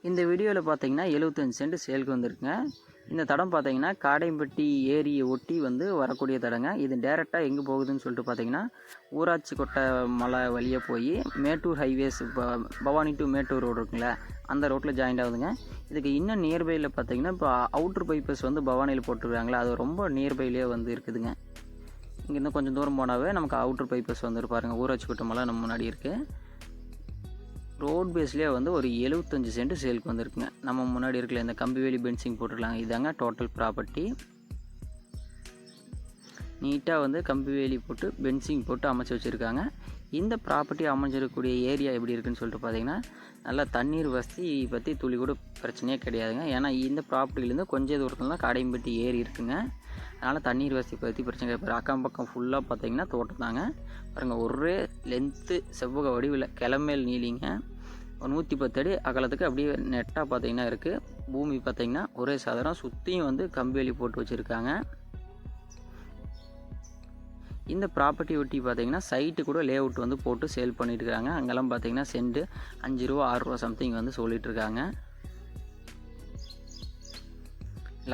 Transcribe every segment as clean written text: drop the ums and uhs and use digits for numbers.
இந்த வீடியோவில் பார்த்தீங்கன்னா 75 சென்ட் சேலுக்கு வந்திருக்குங்க. இந்த தடம் பார்த்தீங்கன்னா காடையம்பட்டி ஏரியை ஒட்டி வந்து வரக்கூடிய தடங்க. இது டேரெக்டாக எங்கே போகுதுன்னு சொல்லிட்டு பார்த்தீங்கன்னா ஊராட்சி கொட்டை மலை வழியாக போய் Mettur highways Bhavani to Mettur road இருக்குங்களே அந்த ரோட்டில் ஜாயிண்ட் ஆகுதுங்க. இதுக்கு இன்னும் நியர்பையில் பார்த்தீங்கன்னா இப்போ அவுட்ரு பைப்பஸ் வந்து பவானியில் போட்டுருக்காங்களா, அது ரொம்ப நியர்பைலேயே வந்து இருக்குதுங்க. இங்கேருந்து கொஞ்சம் தூரம் போனாவே நமக்கு அவுட்ரு பைப்பஸ் வந்து பாருங்கள், ஊராட்சி கொட்டை மலை நம்ம முன்னாடி இருக்குது. ரோட் பேஸ்லேயே வந்து ஒரு 75 சென்ட் சேலுக்கு வந்துருக்குங்க. நம்ம முன்னாடி இருக்கல இந்த கம்பிவேலி பென்சிங் போட்டுருக்காங்க, இதாங்க டோட்டல் ப்ராப்பர்ட்டி. நீட்டாக வந்து கம்பிவேலி போட்டு பென்சிங் போட்டு அமைச்சு வச்சுருக்காங்க. இந்த ப்ராப்பர்ட்டி அமைஞ்சிருக்கக்கூடிய ஏரியா எப்படி இருக்குன்னு சொல்லிட்டு பார்த்தீங்கன்னா நல்லா தண்ணீர் வசதி பற்றி துளி கூட பிரச்சனையே கிடையாதுங்க. ஏன்னா இந்த ப்ராப்பர்ட்டிலேருந்து கொஞ்சம் தூரத்தில் தான் காடையம்பட்டி ஏரி இருக்குங்க. அதனால் தண்ணீர் வசதி பற்றி பிரச்சனை கிடையாது. அக்கம் பக்கம் ஃபுல்லாக பார்த்தீங்கன்னா தோட்டம் தாங்க. பாருங்கள், ஒரே லென்த்து செவ்வக வடிவில் கிளமேல் நீலிங்க. 110 அடி அகலத்துக்கு அப்படியே நெட்டாக பார்த்தீங்கன்னா இருக்குது. பூமி பார்த்தீங்கன்னா ஒரே சாதாரணம் சுற்றியும் வந்து கம்பிவேலி போட்டு வச்சுருக்காங்க. இந்த ப்ராப்பர்ட்டி ஒட்டி பார்த்தீங்கன்னா சைட்டு கூட லே அவுட் வந்து போட்டு சேல் பண்ணிட்டு இருக்காங்க. அங்கெல்லாம் பார்த்தீங்கன்னா சென்ட் 5 ரூபா 6 ரூபா சம்திங் வந்து சொல்லிட்டு இருக்காங்க.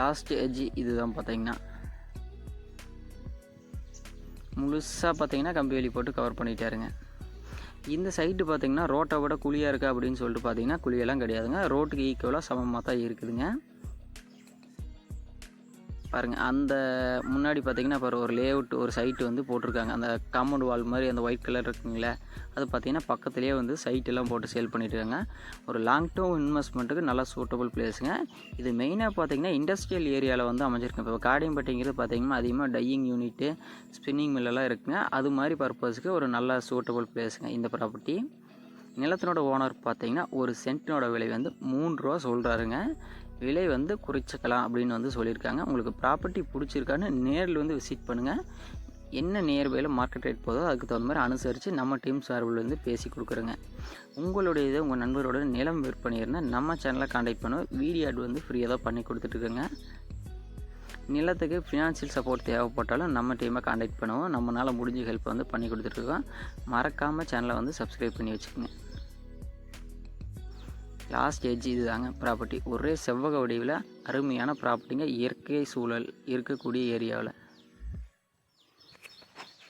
லாஸ்ட் எட்ஜ் இதுதான் பார்த்தீங்கன்னா முழுசாக பார்த்தீங்கன்னா கம்பிவேலி போட்டு கவர் பண்ணிட்டாருங்க. இந்த சைட்டு பார்த்தீங்கன்னா ரோட்டை விட குழியாக இருக்குது அப்படின்னு சொல்லிட்டு பார்த்தீங்கன்னா குழியெல்லாம் கிடையாதுங்க. ரோட்டுக்கு ஈக்குவலாக சமமாக தான் இருக்குதுங்க. பாருங்கள், அந்த முன்னாடி பார்த்தீங்கன்னா இப்போ ஒரு லே அவுட் ஒரு சைட்டு வந்து போட்டிருக்காங்க. அந்த காம்பவுண்ட் வால் மாதிரி அந்த ஒயிட் கலர் இருக்குங்களே, அது பார்த்தீங்கன்னா பக்கத்துலேயே வந்து சைட்டெல்லாம் போட்டு சேல் பண்ணிட்டுருக்காங்க. ஒரு லாங் டேர்ம் இன்வெஸ்ட்மெண்ட்டுக்கு நல்லா சூட்டபுள் பிளேஸுங்க. இது மெயினாக பார்த்தீங்கன்னா இண்டஸ்ட்ரியல் ஏரியாவில் வந்து அமைஞ்சிருக்கு. இப்போ காடையம்பட்டிங்கிறது பார்த்தீங்கன்னா அதிகமாக டையிங் யூனிட்டு ஸ்பின்னிங் மில்லெல்லாம் இருக்குங்க. அது மாதிரி பர்பஸுக்கு ஒரு நல்ல சூட்டபுள் பிளேஸுங்க இந்த ப்ராப்பர்ட்டி. நிலத்தினோட ஓனர் பார்த்தீங்கன்னா ஒரு சென்ட்டினோட விலை வந்து 3 ரூபா சொல்கிறாருங்க. விலை வந்து குறிச்சிக்கலாம் அப்படின்னு வந்து சொல்லியிருக்காங்க. உங்களுக்கு ப்ராப்பர்ட்டி பிடிச்சிருக்கான்னு நேரில் வந்து விசிட் பண்ணுங்கள். என்ன நியர்பையில் மார்க்கெட் ரேட் போதோ அதுக்கு தகுந்த மாதிரி அனுசரித்து நம்ம டீம் சார்பில் வந்து பேசி கொடுக்குறோங்க. உங்களுடைய இதை உங்கள் நண்பரோட நிலம் விற்பனை இருந்தால் நம்ம சேனலை கான்டாக்ட் பண்ணுவோம். வீடியோ ஆட் வந்து ஃப்ரீயாக தான் பண்ணி கொடுத்துட்ருக்கோங்க. நிலத்துக்கு ஃபினான்ஷியல் சப்போர்ட் தேவைப்பட்டாலும் நம்ம டீமை கான்டாக்ட் பண்ணுவோம். நம்மளால் முடிஞ்ச ஹெல்ப் வந்து பண்ணி கொடுத்துட்ருக்கோம். மறக்காமல் சேனலை வந்து சப்ஸ்கிரைப் பண்ணி வச்சுக்கோங்க. லாஸ்ட் எட்ஜ் இது தாங்க ப்ராப்பர்ட்டி. ஒரே செவ்வக வடிவில் அருமையான ப்ராப்பர்ட்டிங்க. இயற்கை சூழல் இருக்கக்கூடிய ஏரியாவில்